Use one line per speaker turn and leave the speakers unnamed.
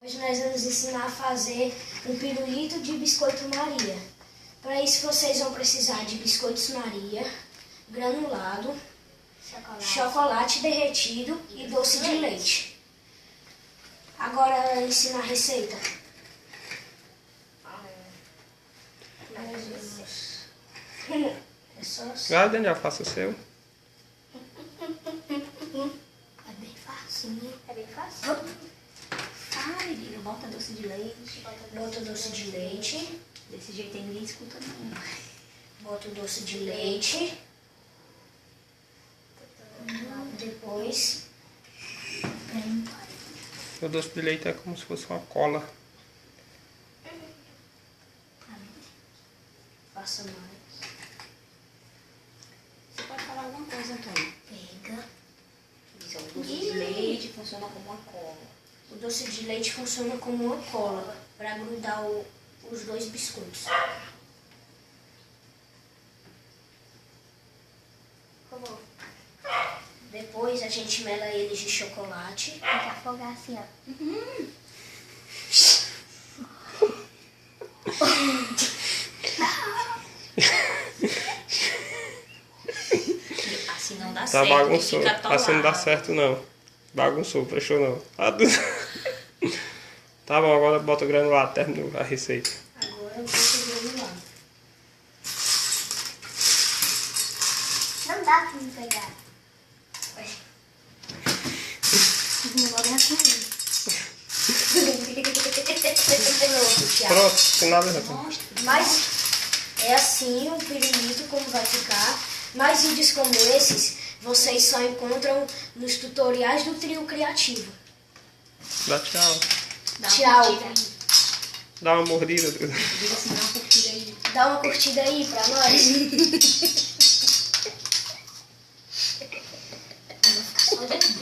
Hoje nós vamos ensinar a fazer um pirulito de biscoito Maria. Para isso vocês vão precisar de biscoitos Maria, granulado, chocolate derretido e doce de leite. Agora ensina a receita. É só assim.
Vai, Daniel, faça o seu.
É bem fácil.
É bem fácil? Ah, menina, bota doce de leite.
Bota o doce de leite.
Desse jeito aí ninguém escuta não.
Bota o doce de leite. Depois...
O doce de leite é como se fosse uma cola.
Passa mais.
Você pode falar alguma coisa, Antônio?
Pega.
Diz, ó, o doce de leite funciona como uma cola.
O doce de leite funciona como uma cola para grudar os dois biscoitos.
Como?
Depois a gente mela eles de chocolate.
Tem que afogar assim, ó. Assim não dá
Tá
certo.
bagunçou.
Fica
Assim não dá
atolado.
certo não. Bagunçou, fechou não. Tá bom, agora bota o granulado, terminou a receita.
Agora eu vou granulado.
Não dá pra me pegar.
Pronto, sem nada não.
Mas é assim o pirulito como vai ficar. Mais vídeos como esses vocês só encontram nos tutoriais do Trio Criativo.
Dá tchau.
Tchau.
Dá uma mordida.
Diga assim, dá uma curtida aí.
Dá uma curtida aí pra nós. Eu vou ficar só de